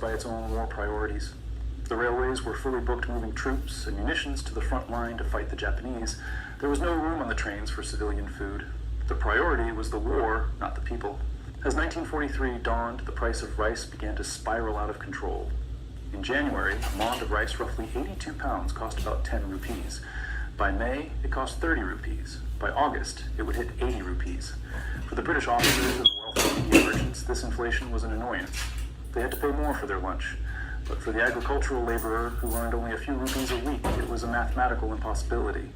by its own war priorities. The railways were fully booked moving troops and munitions to the front line to fight the Japanese. There was no room on the trains for civilian food. The priority was the war, not the people. As 1943 dawned, the price of rice began to spiral out of control. In January, a mond of rice, roughly 82 pounds, cost about 10 rupees. By May, it cost 30 rupees. By August, it would hit 80 rupees. For the British officers and the wealthy Indian merchants, this inflation was an annoyance. They had to pay more for their lunch. But for the agricultural laborer who earned only a few rupees a week, it was a mathematical impossibility.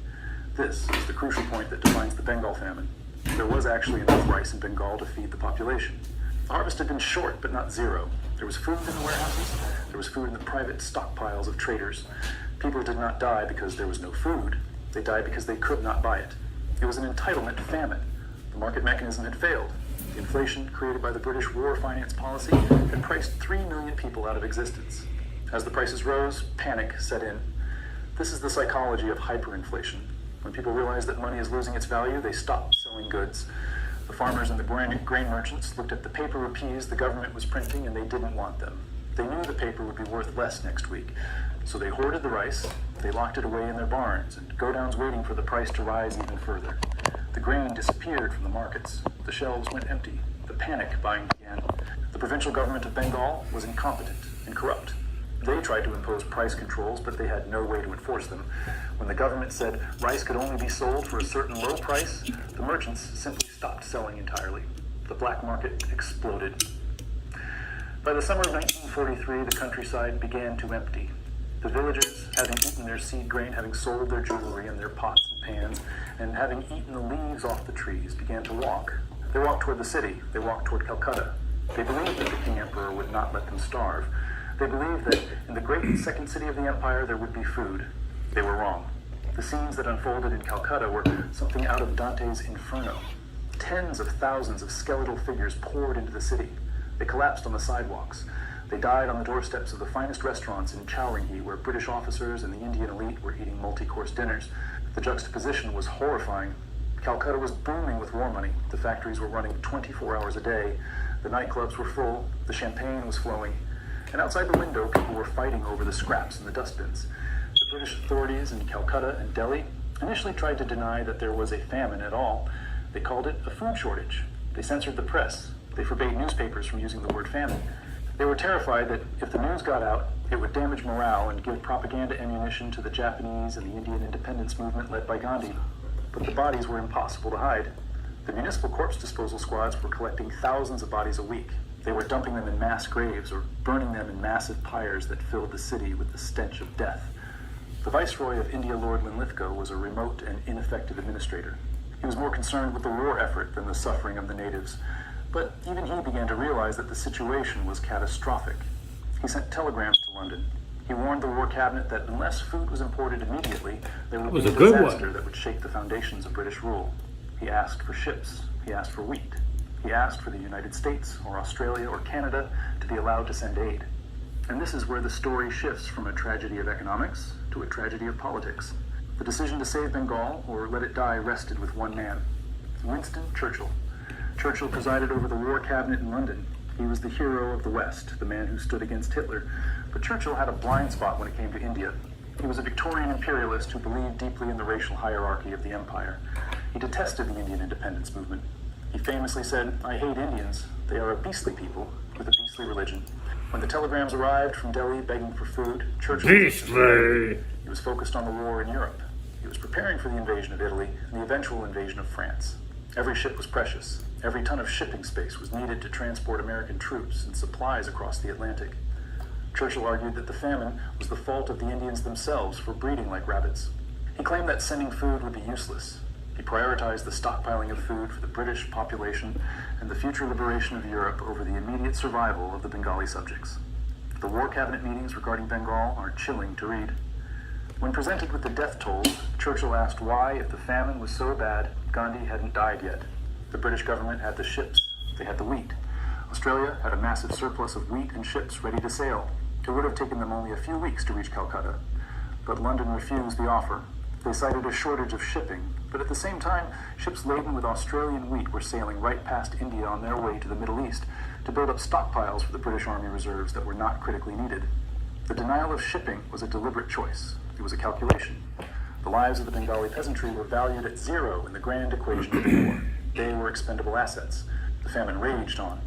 This is the crucial point that defines the Bengal famine. There was actually enough rice in Bengal to feed the population. The harvest had been short, but not zero. There was food in the warehouses. There was food in the private stockpiles of traders. People did not die because there was no food. They died because they could not buy it. It was an entitlement famine. The market mechanism had failed. The inflation created by the British war finance policy had priced 3 million people out of existence. As the prices rose, panic set in. This is the psychology of hyperinflation. When people realize that money is losing its value, they stop selling goods. The farmers and the grain merchants looked at the paper rupees the government was printing and they didn't want them. They knew the paper would be worth less next week. So they hoarded the rice, they locked it away in their barns, and go-downs waiting for the price to rise even further. The grain disappeared from the markets. The shelves went empty. The panic buying began. The provincial government of Bengal was incompetent and corrupt. They tried to impose price controls, but they had no way to enforce them. When the government said rice could only be sold for a certain low price, the merchants simply stopped selling entirely. The black market exploded. By the summer of 1943, the countryside began to empty. The villagers, having eaten their seed grain, having sold their jewelry and their pots and pans, and having eaten the leaves off the trees, began to walk. They walked toward the city. They walked toward Calcutta. They believed that the King Emperor would not let them starve. They believed that in the great second city of the empire there would be food. They were wrong. The scenes that unfolded in Calcutta were something out of Dante's Inferno. Tens of thousands of skeletal figures poured into the city. They collapsed on the sidewalks. They died on the doorsteps of the finest restaurants in Chowringhee, where British officers and the Indian elite were eating multi-course dinners. The juxtaposition was horrifying. Calcutta was booming with war money. The factories were running 24 hours a day. The nightclubs were full. The champagne was flowing. And outside the window, people were fighting over the scraps in the dustbins. The British authorities in Calcutta and Delhi initially tried to deny that there was a famine at all. They called it a food shortage. They censored the press. They forbade newspapers from using the word famine. They were terrified that if the news got out, it would damage morale and give propaganda ammunition to the Japanese and the Indian independence movement led by Gandhi. But the bodies were impossible to hide. The municipal corpse disposal squads were collecting thousands of bodies a week. They were dumping them in mass graves or burning them in massive pyres that filled the city with the stench of death. The Viceroy of India, Lord Linlithgow, was a remote and ineffective administrator. He was more concerned with the war effort than the suffering of the natives. But even he began to realize that the situation was catastrophic. He sent telegrams to London. He warned the War Cabinet that unless food was imported immediately, there would be a disaster that would shake the foundations of British rule. He asked for ships. He asked for wheat. He asked for the United States or Australia or Canada to be allowed to send aid. And this is where the story shifts from a tragedy of economics to a tragedy of politics. The decision to save Bengal or let it die rested with one man, Winston Churchill. Churchill presided over the War Cabinet in London. He was the hero of the West, the man who stood against Hitler. But Churchill had a blind spot when it came to India. He was a Victorian imperialist who believed deeply in the racial hierarchy of the empire. He detested the Indian independence movement. He famously said, "I hate Indians. They are a beastly people with a beastly religion." When the telegrams arrived from Delhi begging for food, Churchill He was focused on the war in Europe. He was preparing for the invasion of Italy and the eventual invasion of France. Every ship was precious. Every ton of shipping space was needed to transport American troops and supplies across the Atlantic. Churchill argued that the famine was the fault of the Indians themselves for breeding like rabbits. He claimed that sending food would be useless. He prioritized the stockpiling of food for the British population and the future liberation of Europe over the immediate survival of the Bengali subjects. The War Cabinet meetings regarding Bengal are chilling to read. When presented with the death toll, Churchill asked why, if the famine was so bad, Gandhi hadn't died yet. The British government had the ships. They had the wheat. Australia had a massive surplus of wheat and ships ready to sail. It would have taken them only a few weeks to reach Calcutta. But London refused the offer. They cited a shortage of shipping, but at the same time, ships laden with Australian wheat were sailing right past India on their way to the Middle East to build up stockpiles for the British Army reserves that were not critically needed. The denial of shipping was a deliberate choice. It was a calculation. The lives of the Bengali peasantry were valued at zero in the grand equation of the war. They were expendable assets. The famine raged on.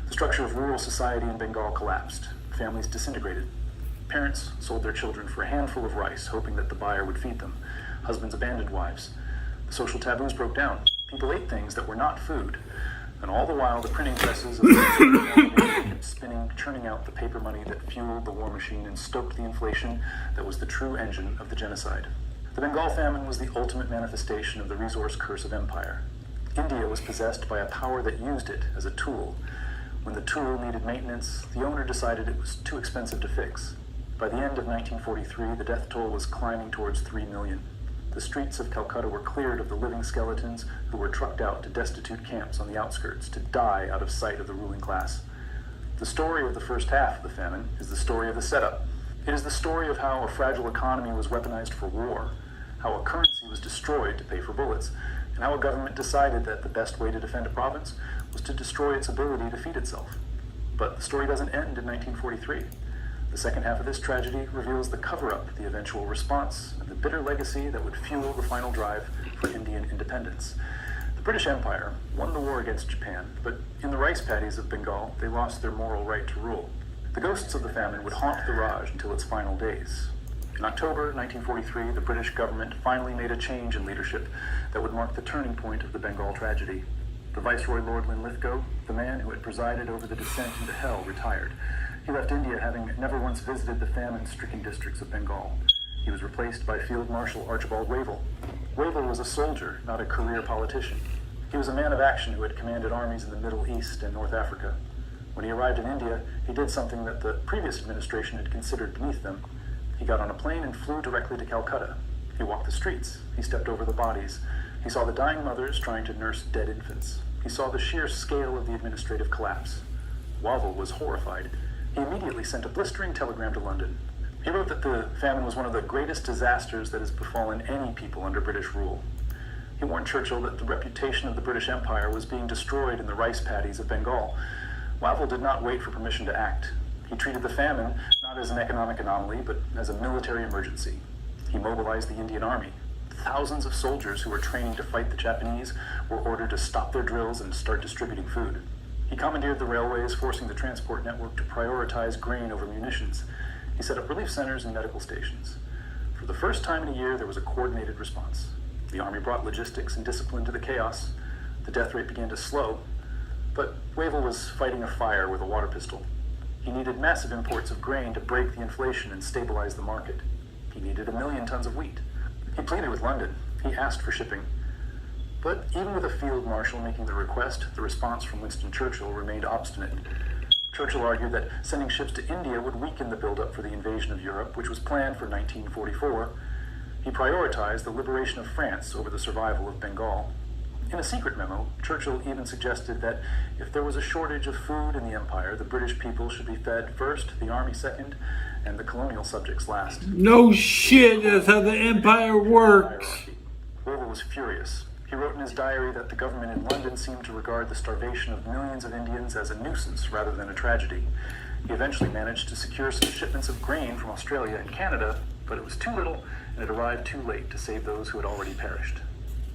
The structure of rural society in Bengal collapsed. Families disintegrated. Parents sold their children for a handful of rice, hoping that the buyer would feed them. Husbands abandoned wives. The social taboos broke down. People ate things that were not food. And all the while, the printing presses of the kept spinning, churning out the paper money that fueled the war machine and stoked the inflation that was the true engine of the genocide. The Bengal famine was the ultimate manifestation of the resource curse of empire. India was possessed by a power that used it as a tool. When the tool needed maintenance, the owner decided it was too expensive to fix. By the end of 1943, the death toll was climbing towards 3 million. The streets of Calcutta were cleared of the living skeletons who were trucked out to destitute camps on the outskirts to die out of sight of the ruling class. The story of the first half of the famine is the story of the setup. It is the story of how a fragile economy was weaponized for war, how a currency was destroyed to pay for bullets, and how a government decided that the best way to defend a province was to destroy its ability to feed itself. But the story doesn't end in 1943. The second half of this tragedy reveals the cover-up, the eventual response, and the bitter legacy that would fuel the final drive for Indian independence. The British Empire won the war against Japan, but in the rice paddies of Bengal, they lost their moral right to rule. The ghosts of the famine would haunt the Raj until its final days. In October 1943, the British government finally made a change in leadership that would mark the turning point of the Bengal tragedy. The Viceroy Lord Linlithgow, the man who had presided over the descent into hell, retired. He left India having never once visited the famine-stricken districts of Bengal. He was replaced by Field Marshal Archibald Wavell. Wavell was a soldier, not a career politician. He was a man of action who had commanded armies in the Middle East and North Africa. When he arrived in India, he did something that the previous administration had considered beneath them. He got on a plane and flew directly to Calcutta. He walked the streets. He stepped over the bodies. He saw the dying mothers trying to nurse dead infants. He saw the sheer scale of the administrative collapse. Wavell was horrified. He immediately sent a blistering telegram to London. He wrote that the famine was one of the greatest disasters that has befallen any people under British rule. He warned Churchill that the reputation of the British Empire was being destroyed in the rice paddies of Bengal. Wavell did not wait for permission to act. He treated the famine not as an economic anomaly, but as a military emergency. He mobilized the Indian Army. Thousands of soldiers who were training to fight the Japanese were ordered to stop their drills and start distributing food. He commandeered the railways, forcing the transport network to prioritize grain over munitions. He set up relief centers and medical stations. For the first time in a year, there was a coordinated response. The army brought logistics and discipline to the chaos. The death rate began to slow, but Wavell was fighting a fire with a water pistol. He needed massive imports of grain to break the inflation and stabilize the market. He needed 1 million tons of wheat. He pleaded with London. He asked for shipping. But even with a field marshal making the request, the response from Winston Churchill remained obstinate. Churchill argued that sending ships to India would weaken the buildup for the invasion of Europe, which was planned for 1944. He prioritized the liberation of France over the survival of Bengal. In a secret memo, Churchill even suggested that if there was a shortage of food in the empire, the British people should be fed first, the army second, and the colonial subjects last. No shit, that's how the empire works. Wavell was furious. He wrote in his diary that the government in London seemed to regard the starvation of millions of Indians as a nuisance rather than a tragedy. He eventually managed to secure some shipments of grain from Australia and Canada, but it was too little and it arrived too late to save those who had already perished.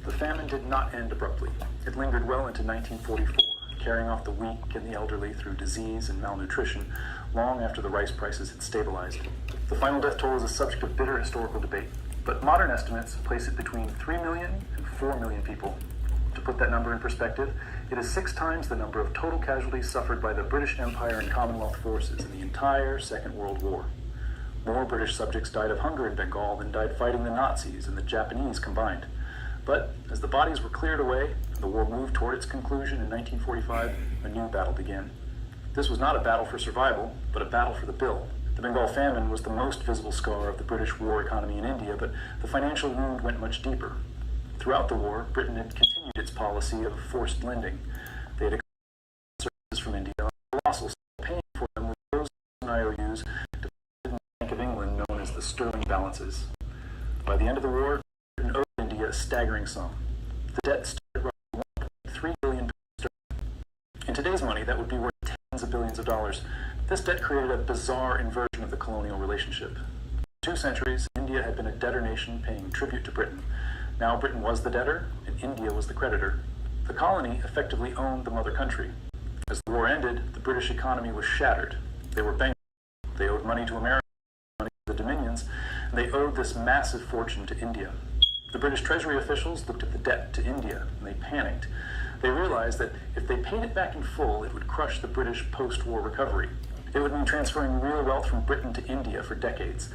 The famine did not end abruptly. It lingered well into 1944, carrying off the weak and the elderly through disease and malnutrition long after the rice prices had stabilized. The final death toll is a subject of bitter historical debate, but modern estimates place it between 3 million and 4 million people. To put that number in perspective, it is 6 times the number of total casualties suffered by the British Empire and Commonwealth forces in the entire Second World War. More British subjects died of hunger in Bengal than died fighting the Nazis and the Japanese combined. But as the bodies were cleared away and the war moved toward its conclusion in 1945, a new battle began. This was not a battle for survival, but a battle for the bill. The Bengal famine was the most visible scar of the British war economy in India, but the financial wound went much deeper. Throughout the war, Britain had continued its policy of forced lending. They had accepted services from India, colossal, paying for them with those IOUs to the Bank of England known as the sterling balances. By the end of the war, Britain owed India a staggering sum. The debt stood at roughly $1.3 billion. In today's money, that would be worth tens of billions of dollars. This debt created a bizarre inversion of the colonial relationship. For 2 centuries, India had been a debtor nation paying tribute to Britain. Now Britain was the debtor, and India was the creditor. The colony effectively owned the mother country. As the war ended, the British economy was shattered. They were bankrupt. They owed money to America, money to the Dominions, and they owed this massive fortune to India. The British Treasury officials looked at the debt to India, and they panicked. They realized that if they paid it back in full, it would crush the British post-war recovery. It would mean transferring real wealth from Britain to India for decades.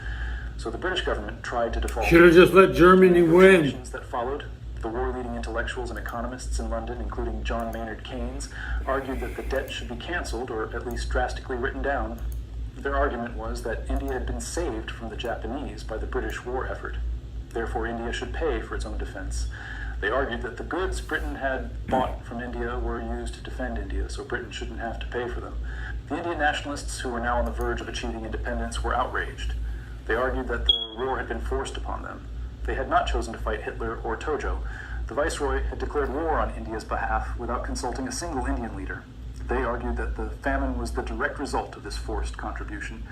So the British government tried to default. Should have just let Germany win. That followed. The war-leading intellectuals and economists in London, including John Maynard Keynes, argued that the debt should be cancelled or at least drastically written down. Their argument was that India had been saved from the Japanese by the British war effort. Therefore, India should pay for its own defense. They argued that the goods Britain had bought from India were used to defend India, so Britain shouldn't have to pay for them. The Indian nationalists, who were now on the verge of achieving independence, were outraged. They argued that the war had been forced upon them. They had not chosen to fight Hitler or Tojo. The Viceroy had declared war on India's behalf without consulting a single Indian leader. They argued that the famine was the direct result of this forced contribution.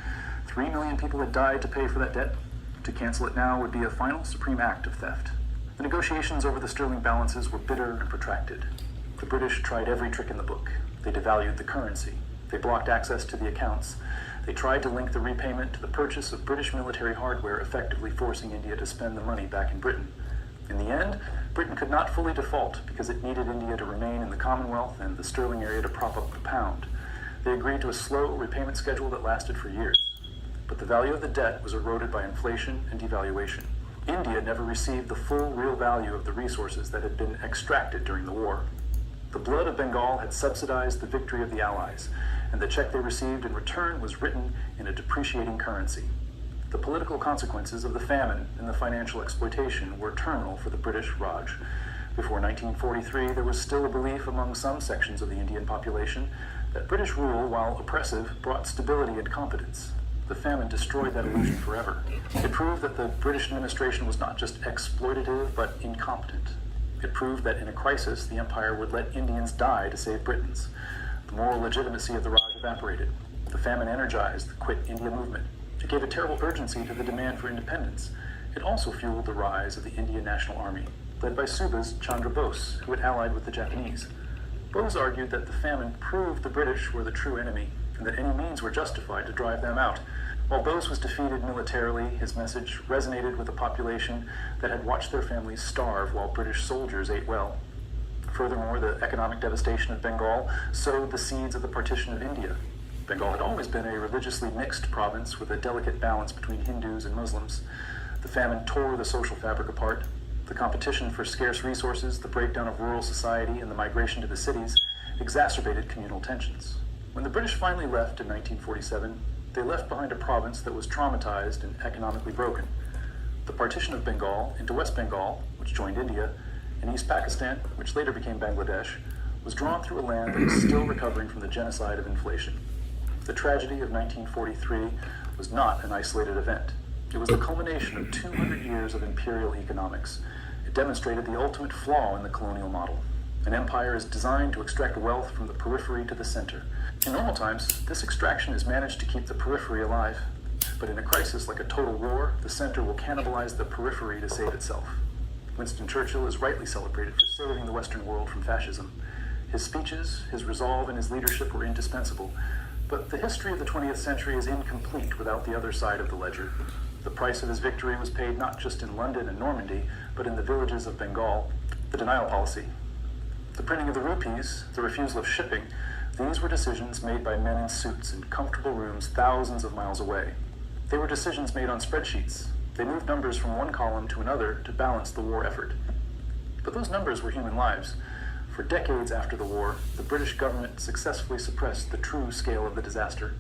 3 million people had died to pay for that debt. To cancel it now would be a final supreme act of theft. The negotiations over the sterling balances were bitter and protracted. The British tried every trick in the book. They devalued the currency. They blocked access to the accounts. They tried to link the repayment to the purchase of British military hardware, effectively forcing India to spend the money back in Britain. In the end, Britain could not fully default because it needed India to remain in the Commonwealth and the sterling area to prop up the pound. They agreed to a slow repayment schedule that lasted for years. But the value of the debt was eroded by inflation and devaluation. India never received the full real value of the resources that had been extracted during the war. The blood of Bengal had subsidized the victory of the Allies, and the check they received in return was written in a depreciating currency. The political consequences of the famine and the financial exploitation were terminal for the British Raj. Before 1943, there was still a belief among some sections of the Indian population that British rule, while oppressive, brought stability and competence. The famine destroyed that illusion forever. It proved that the British administration was not just exploitative, but incompetent. It proved that in a crisis, the empire would let Indians die to save Britons. The moral legitimacy of the Raj evaporated. The famine energized the Quit India movement. It gave a terrible urgency to the demand for independence. It also fueled the rise of the Indian National Army, led by Subha's Chandra Bose, who had allied with the Japanese. Bose argued that the famine proved the British were the true enemy, and that any means were justified to drive them out. While Bose was defeated militarily, his message resonated with a population that had watched their families starve while British soldiers ate well. Furthermore, the economic devastation of Bengal sowed the seeds of the partition of India. Bengal had always been a religiously mixed province with a delicate balance between Hindus and Muslims. The famine tore the social fabric apart. The competition for scarce resources, the breakdown of rural society, and the migration to the cities exacerbated communal tensions. When the British finally left in 1947, they left behind a province that was traumatized and economically broken. The partition of Bengal into West Bengal, which joined India, and East Pakistan, which later became Bangladesh, was drawn through a land that was still recovering from the genocide of inflation. The tragedy of 1943 was not an isolated event. It was the culmination of 200 years of imperial economics. It demonstrated the ultimate flaw in the colonial model. An empire is designed to extract wealth from the periphery to the center. In normal times, this extraction has managed to keep the periphery alive. But in a crisis like a total war, the center will cannibalize the periphery to save itself. Winston Churchill is rightly celebrated for saving the Western world from fascism. His speeches, his resolve, and his leadership were indispensable. But the history of the 20th century is incomplete without the other side of the ledger. The price of his victory was paid not just in London and Normandy, but in the villages of Bengal. The denial policy, the printing of the rupees, the refusal of shipping, these were decisions made by men in suits in comfortable rooms thousands of miles away. They were decisions made on spreadsheets. They moved numbers from one column to another to balance the war effort. But those numbers were human lives. For decades after the war, the British government successfully suppressed the true scale of the disaster.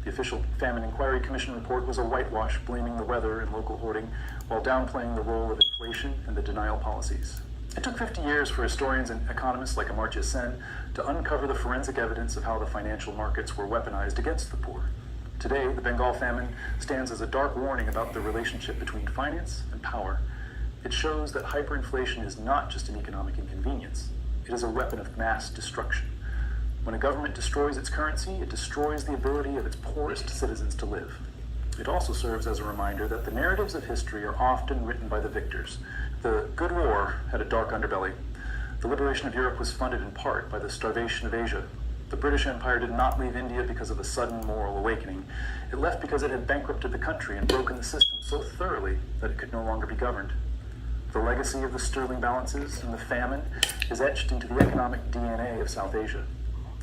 The official Famine Inquiry Commission report was a whitewash blaming the weather and local hoarding while downplaying the role of inflation and the denial policies. It took 50 years for historians and economists like Amartya Sen to uncover the forensic evidence of how the financial markets were weaponized against the poor. Today, the Bengal famine stands as a dark warning about the relationship between finance and power. It shows that hyperinflation is not just an economic inconvenience. It is a weapon of mass destruction. When a government destroys its currency, it destroys the ability of its poorest citizens to live. It also serves as a reminder that the narratives of history are often written by the victors. The Good War had a dark underbelly. The liberation of Europe was funded in part by the starvation of Asia. The British Empire did not leave India because of a sudden moral awakening. It left because it had bankrupted the country and broken the system so thoroughly that it could no longer be governed. The legacy of the sterling balances and the famine is etched into the economic DNA of South Asia.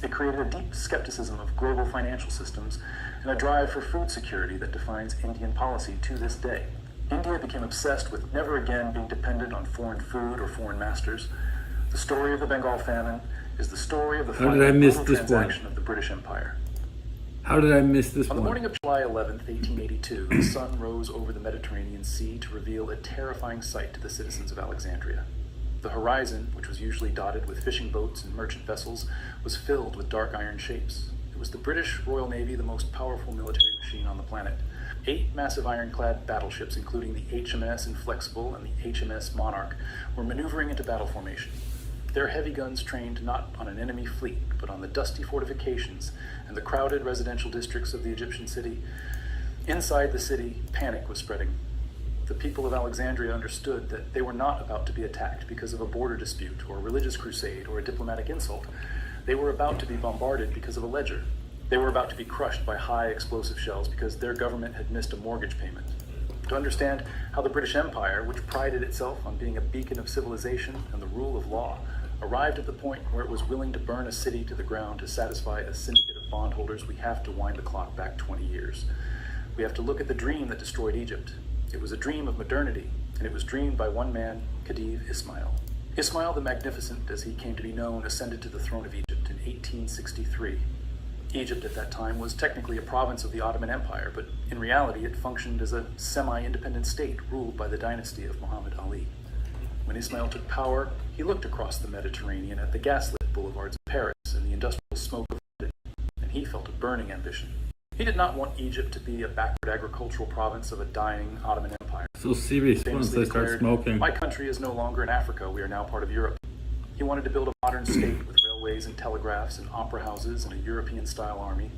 It created a deep skepticism of global financial systems and a drive for food security that defines Indian policy to this day. India became obsessed with never again being dependent on foreign food or foreign masters. The story of the Bengal famine is the story of the final global transaction of the British Empire. How did I miss this On the one? morning of July 11th, 1882, the sun rose over the Mediterranean Sea to reveal a terrifying sight to the citizens of Alexandria. The horizon, which was usually dotted with fishing boats and merchant vessels, was filled with dark iron shapes. It was the British Royal Navy, the most powerful military machine on the planet. 8 massive ironclad battleships, including the HMS Inflexible and the HMS Monarch, were maneuvering into battle formation. Their heavy guns trained not on an enemy fleet, but on the dusty fortifications and the crowded residential districts of the Egyptian city. Inside the city, panic was spreading. The people of Alexandria understood that they were not about to be attacked because of a border dispute or a religious crusade or a diplomatic insult. They were about to be bombarded because of a ledger. They were about to be crushed by high explosive shells because their government had missed a mortgage payment. To understand how the British Empire, which prided itself on being a beacon of civilization and the rule of law, arrived at the point where it was willing to burn a city to the ground to satisfy a syndicate of bondholders, we have to wind the clock back 20 years. We have to look at the dream that destroyed Egypt. It was a dream of modernity, and it was dreamed by one man, Khedive Ismail. Ismail the Magnificent, as he came to be known, ascended to the throne of Egypt in 1863. Egypt at that time was technically a province of the Ottoman Empire, but in reality it functioned as a semi-independent state ruled by the dynasty of Muhammad Ali. When Ismail took power, he looked across the Mediterranean at the gaslit boulevards of Paris and the industrial smoke of London, and he felt a burning ambition. He did not want Egypt to be a backward agricultural province of a dying Ottoman Empire. So serious once they start smoking. My country is no longer in Africa, we are now part of Europe. He wanted to build a modern state with railways and telegraphs and opera houses and a European-style army.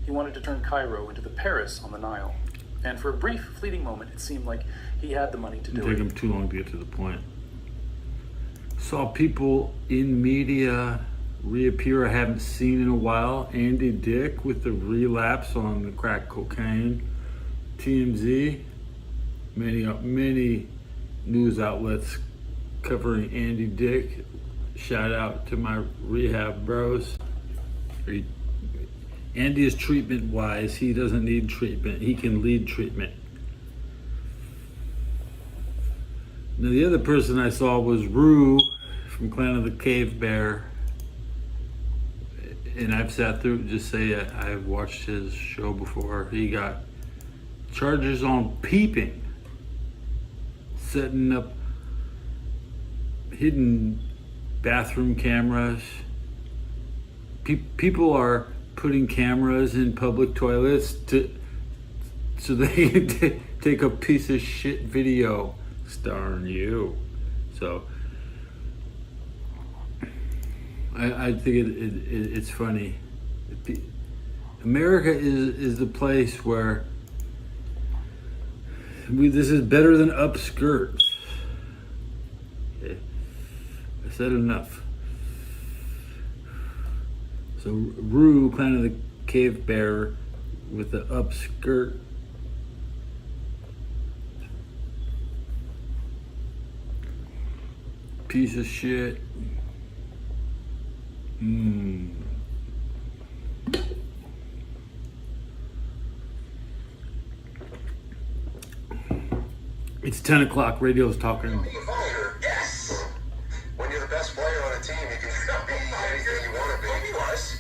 He wanted to turn Cairo into the Paris on the Nile. And for a brief, fleeting moment, it seemed like he had the money to do It took him too long to get to the point. Saw people in media reappear I haven't seen in a while. Andy Dick with the relapse on the crack cocaine. TMZ. Many news outlets covering Andy Dick. Shout out to my rehab bros. Andy is treatment wise. He doesn't need treatment. He can lead treatment. Now the other person I saw was Rue from Clan of the Cave Bear. And I've sat through, just say I've watched his show before. He got charges on peeping, setting up hidden bathroom cameras. People are putting cameras in public toilets so they can take a piece of shit video starring you. So I think it's funny. America is the place where this is better than upskirts. Okay. I said enough. So Rue, Clan of the Cave Bear, with the upskirt. Piece of shit. It's 10 o'clock, radio's talking. Yes! When you're the best player on a team, you can be anything you want to be.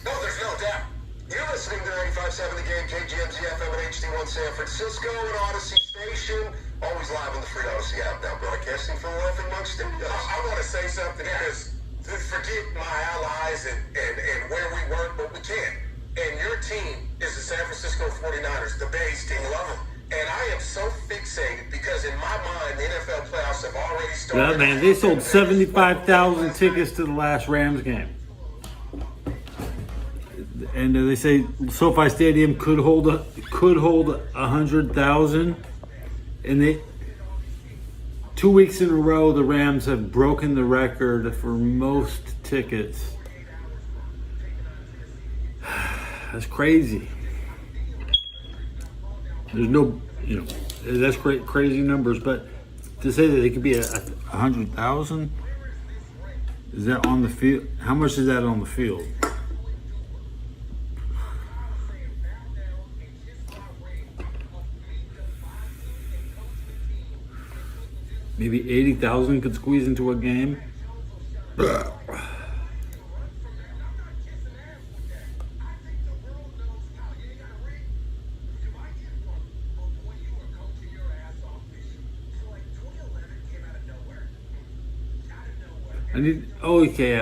No, there's no doubt. You're listening to 95.7 The Game, KGMZ FM and HD1 San Francisco and Odyssey Station. Always live on the free Odyssey app now, broadcasting from Laughing Monk Studios. I want to say something because forget my allies and where we work, but we can't. And your team is the San Francisco 49ers, the Bays team. Love them. And I am so fixated because in my mind, the NFL playoffs have already Yeah, man, they sold 75,000 tickets to the last Rams game. And they say SoFi Stadium could hold 100,000. And they 2 weeks in a row, the Rams have broken the record for most tickets. That's crazy. There's no, that's crazy numbers. But to say that it could be 100,000, is that on the field? How much is that on the field? Maybe 80,000 could squeeze into a game. I need. Oh, okay.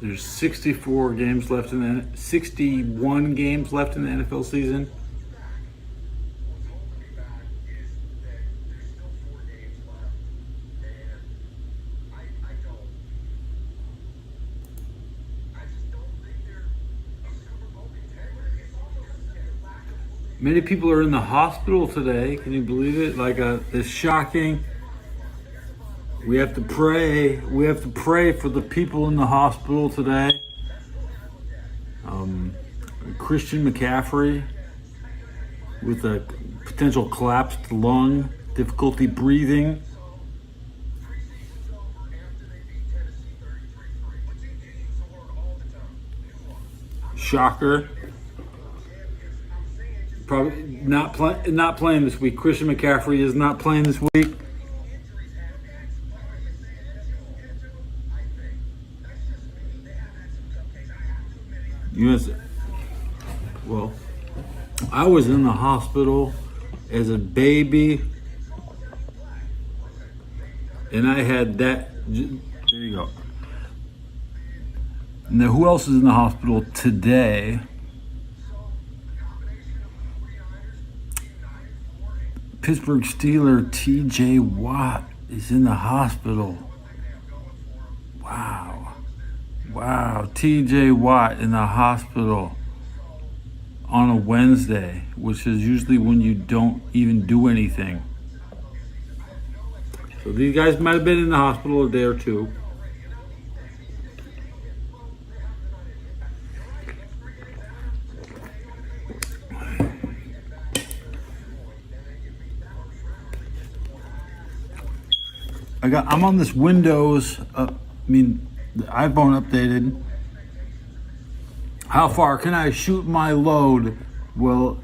There's 61 games left in the NFL season. Many people are in the hospital today. Can you believe it? It's shocking. We have to pray. We have to pray for the people in the hospital today. Christian McCaffrey with a potential collapsed lung, difficulty breathing. Shocker. Probably not playing this week. Christian McCaffrey is not playing this week. Well, I was in the hospital as a baby, and I had that. There you go. Now, who else is in the hospital today? Pittsburgh Steeler T.J. Watt is in the hospital. Wow, T.J. Watt in the hospital on a Wednesday, which is usually when you don't even do anything. So these guys might have been in the hospital a day or two. I'm on this Windows, the iPhone updated. How far can I shoot my load? Well,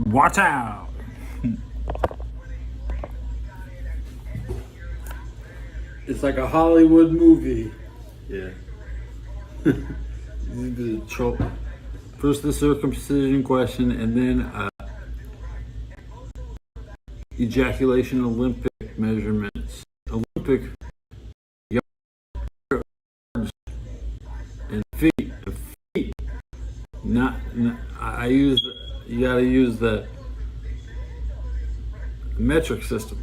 watch out. It's like a Hollywood movie. Yeah. First the circumcision question, and then ejaculation Olympic measurements. Olympic yards and feet. You gotta use the metric system.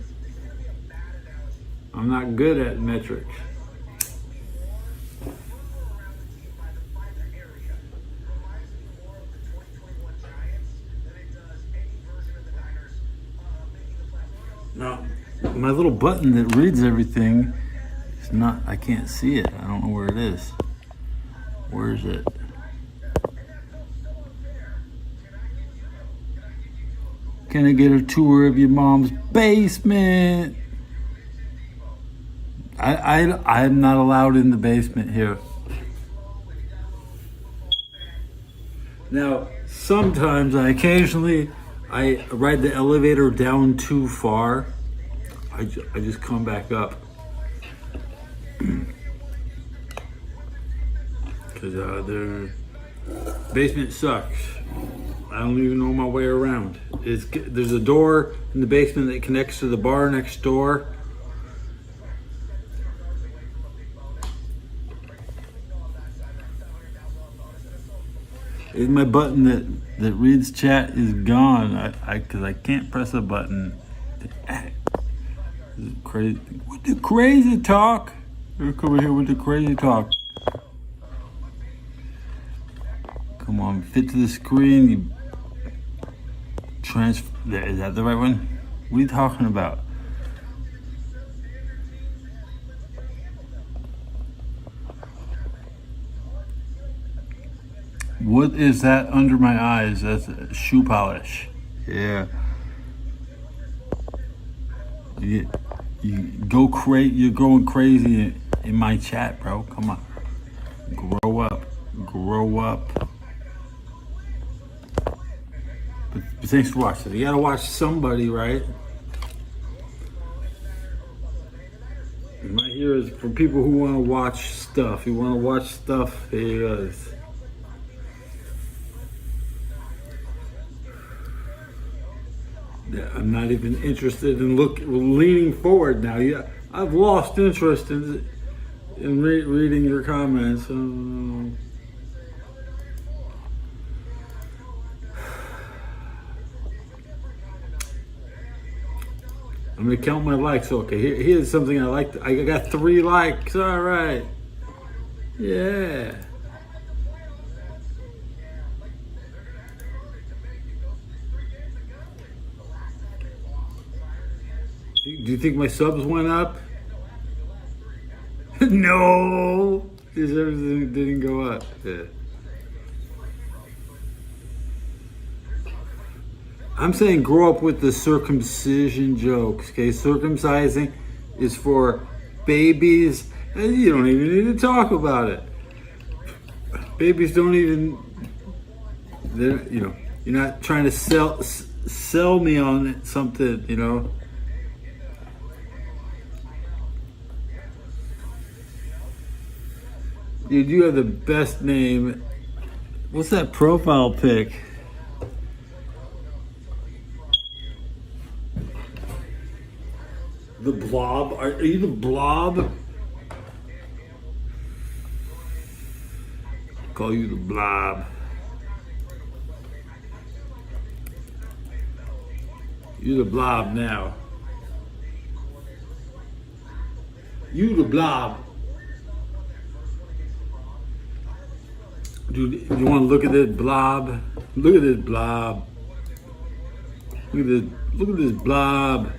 I'm not good at metrics. My little button that reads everything is not, I can't see it. I don't know where it is. Where is it? Can I get a tour of your mom's basement? I'm not allowed in the basement here. Now, sometimes I ride the elevator down too far. I just come back up. Because the basement sucks. I don't even know my way around. There's a door in the basement that connects to the bar next door. My button that reads chat is gone. Because I can't press a button. This is crazy. With the crazy talk. We're coming here with the crazy talk. Come on, fit to the screen. You there, is that the right one? What are you talking about? What is that under my eyes? That's shoe polish. Yeah. You you're going crazy in my chat, bro. Come on. Grow up. Grow up. But thanks for watching. You gotta watch somebody, right? And my here is for people who want to watch stuff. You want to watch stuff? Here you go. Yeah, I'm not even interested in leaning forward now. Yeah, I've lost interest in reading your comments. I'm gonna count my likes. Okay, here's something I like. I got 3 likes. All right. Yeah. Do you think my subs went up? No. Everything didn't go up. Yeah. I'm saying grow up with the circumcision jokes, okay? Circumcising is for babies, and you don't even need to talk about it. Babies don't even, you're not trying to sell me on something, Dude, you have the best name. What's that profile pic? The Blob? Are you the Blob? Call you the Blob. You're the Blob now. You the Blob. Dude, you want to look at this blob? Look at this blob. Look at this blob.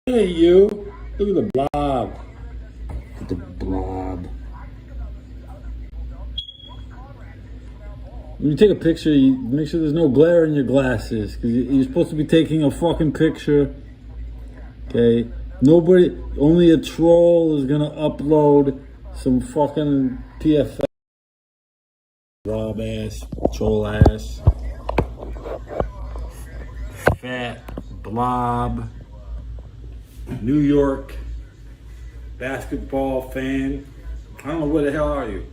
Hey, you. Look at the blob. Look at the blob. When you take a picture, you make sure there's no glare in your glasses, because you're supposed to be taking a fucking picture. Okay? Only a troll is gonna upload some fucking PFF. Blob ass, troll ass. Fat blob. New York basketball fan. I don't know, where the hell are you?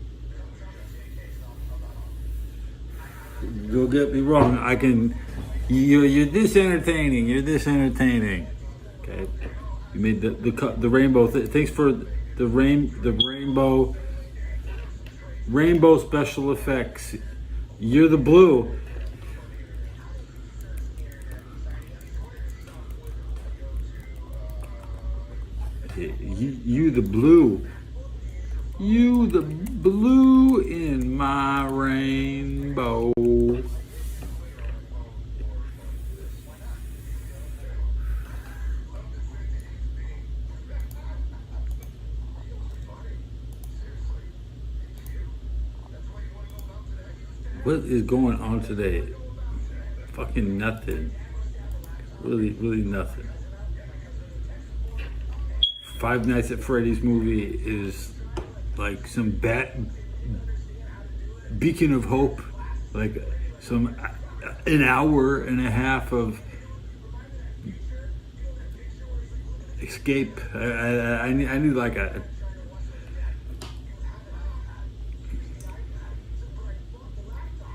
Don't get me wrong. You're this entertaining. You're this entertaining. Okay. You made the rainbow. Thanks for the rainbow special effects. You're the blue. You the blue. You the blue in my rainbow. What is going on today? Fucking nothing. Really, really nothing. Five Nights at Freddy's movie is like some beacon of hope, like an hour and a half of escape. I need like a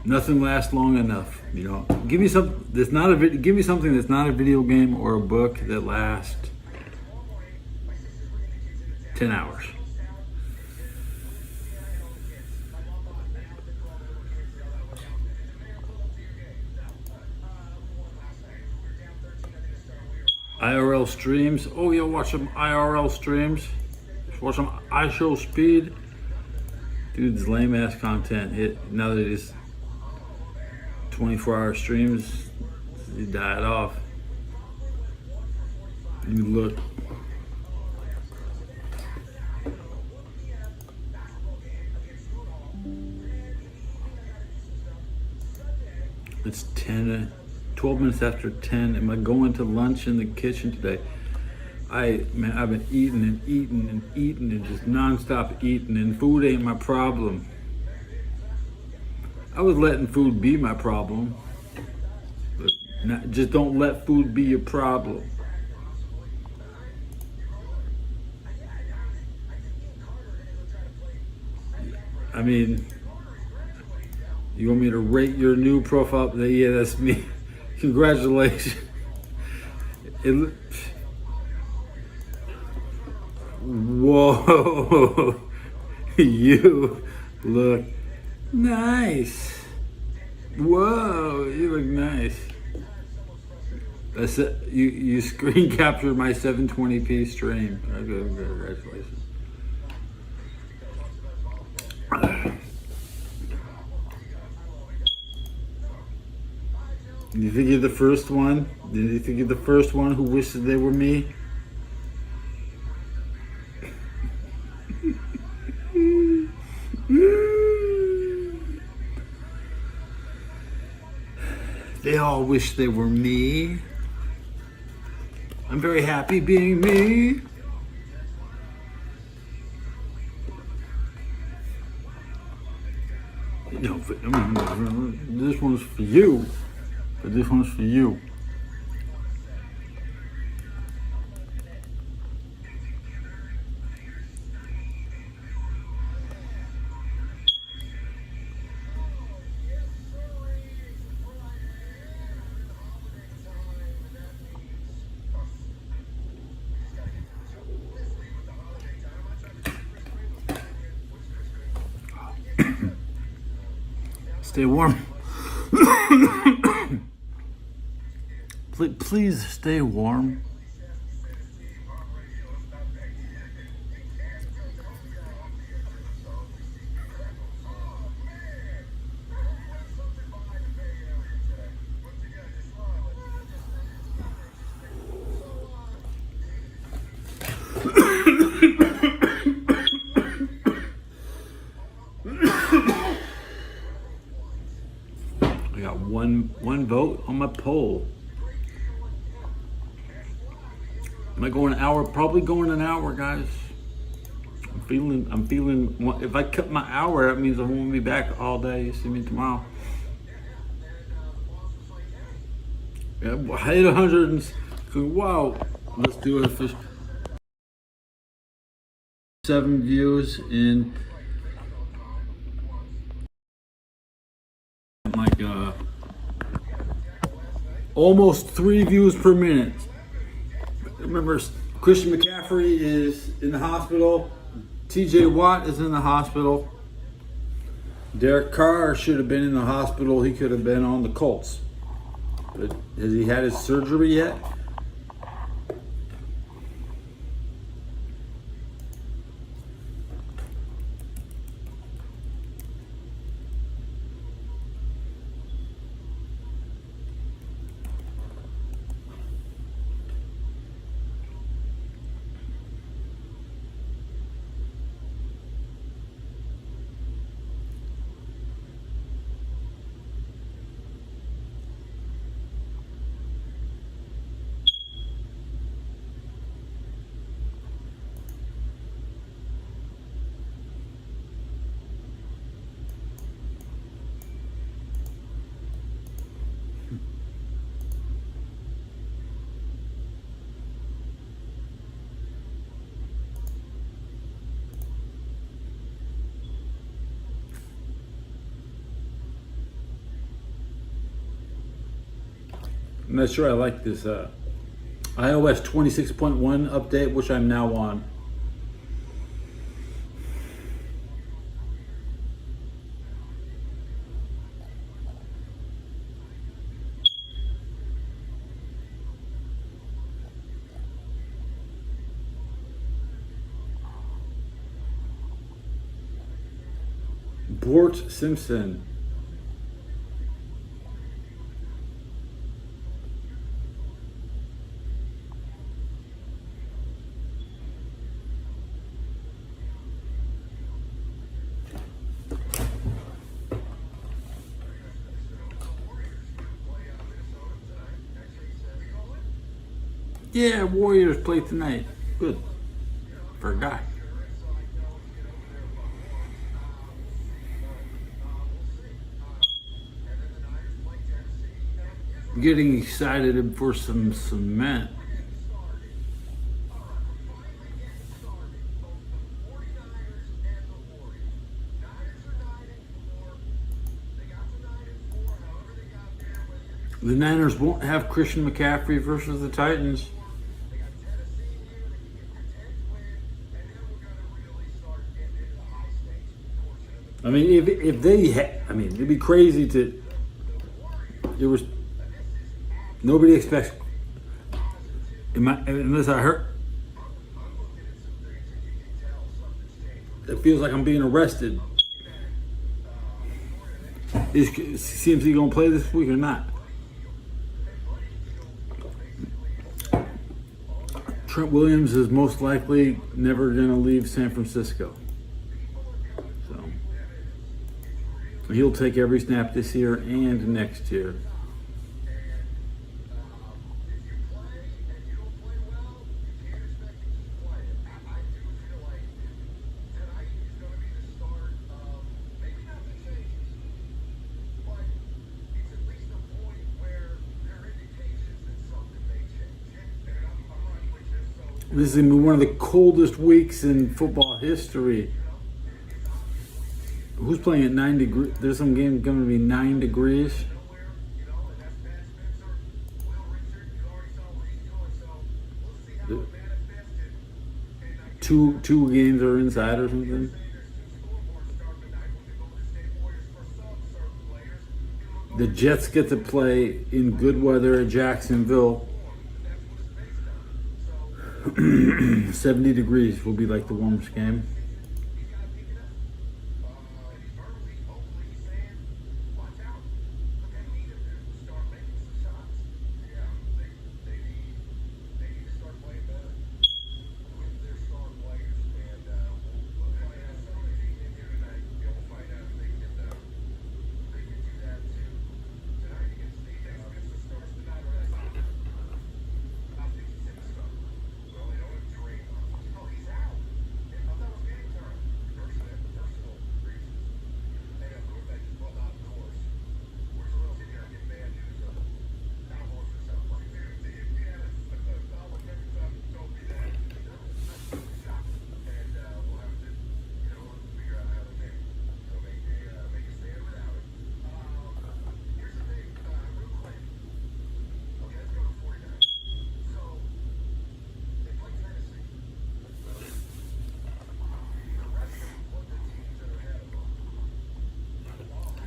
nothing lasts long enough, you know. Give me something that's not a give me something that's not a video game or a book that lasts 10 hours. IRL streams. Oh, you'll watch some IRL streams. Watch some iShow Speed. Dude's lame ass content hit. Now that it's 24-hour streams, he died off. You look. It's 12 minutes after 10. Am I going to lunch in the kitchen today? I've been eating and eating and eating and just nonstop eating, and food ain't my problem. I was letting food be my problem, but just don't let food be your problem. I mean, you want me to rate your new profile? Yeah, that's me. Congratulations. Whoa, you look nice. Whoa, you look nice. That's it. You screen captured my 720p stream. Congratulations. You think you're the first one? Did you think you're the first one who wishes they were me? They all wish they were me. I'm very happy being me. No, this one's for you. But this one's for you. Stay warm. Please stay warm. I got one vote on my poll. Am I going an hour? Probably going an hour, guys. I'm feeling. If I cut my hour, that means I won't be back all day. You see me tomorrow. Yeah, I hit 100 and wow. Let's do it for 7 views in like almost 3 views per minute. Remember, Christian McCaffrey is in the hospital. TJ Watt is in the hospital. Derek Carr should have been in the hospital. He could have been on the Colts. But has he had his surgery yet? I'm not sure I like this iOS 26.1 update, which I'm now on. Bort Simpson. Yeah, Warriors play tonight. Good. For a guy. Getting excited for some cement. The Niners won't have Christian McCaffrey versus the Titans. I mean, if they I mean, it'd be crazy to. There was nobody expects. Unless I heard, it feels like I'm being arrested. Is CMC gonna play this week or not? Trent Williams is most likely never gonna leave San Francisco. He'll take every snap this year and next year. This is going to be one of the coldest weeks in football history. Who's playing at 9 degrees? There's some game going to be 9 degrees. Two games are inside or something. The Jets get to play in good weather at Jacksonville. 70 degrees will be like the warmest game.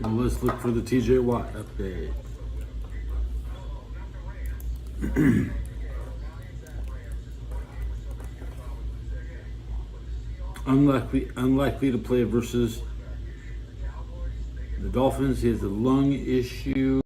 Well, let's look for the TJ Watt update. Unlikely to play versus the Dolphins. He has a lung issue.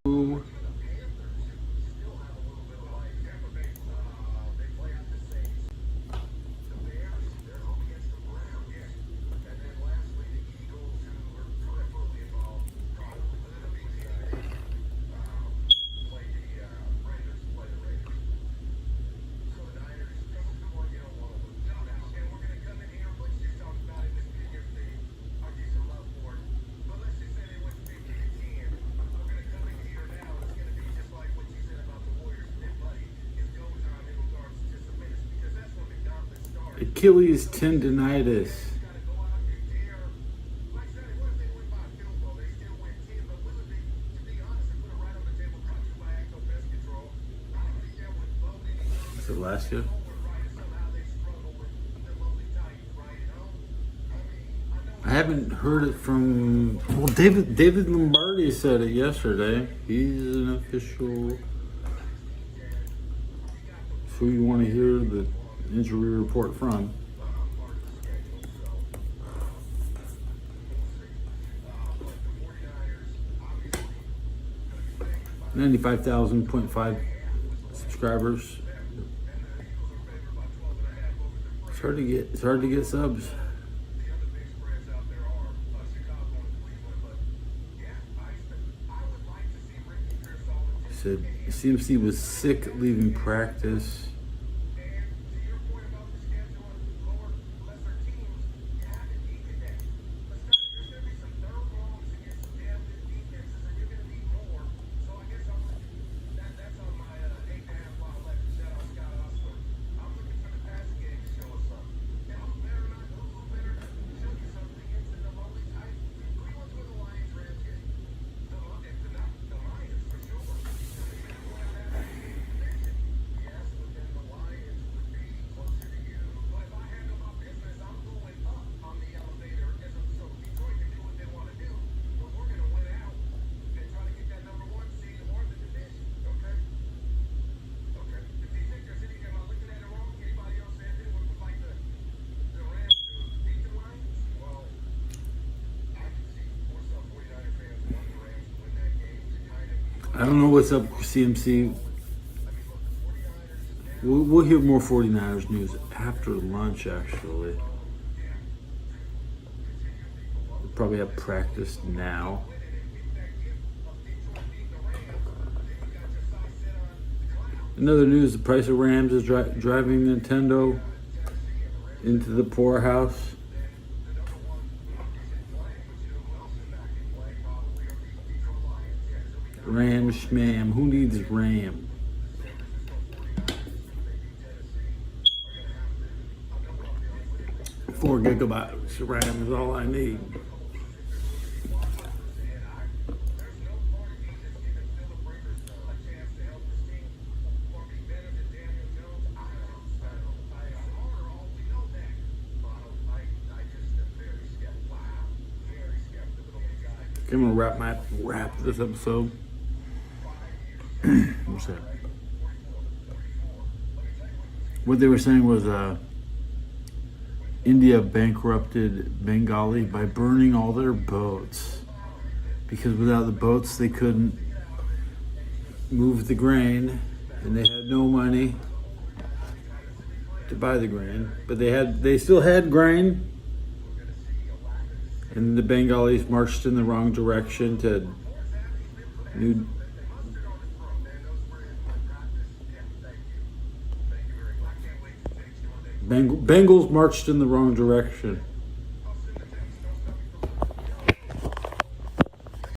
Achilles tendonitis. Alaska. I haven't heard it from. Well, David Lombardi said it yesterday. He's an official. So you want to hear the injury report from? 95,000.5 subscribers. It's hard to get subs. He said CMC was sick leaving practice. I don't know what's up with CMC. We'll hear more 49ers news after lunch, actually. We'll probably have practice now. In other news, the price of Rams is driving Nintendo into the poorhouse. Ram schmam. Who needs Ram? Four gigabytes of RAM is all I need. Okay, I'm gonna wrap this episode. What's that? What they were saying was India bankrupted Bengali by burning all their boats, because without the boats they couldn't move the grain, and they had no money to buy the grain. But they still had grain, and the Bengalis marched in the wrong direction to New. Bengals marched in the wrong direction.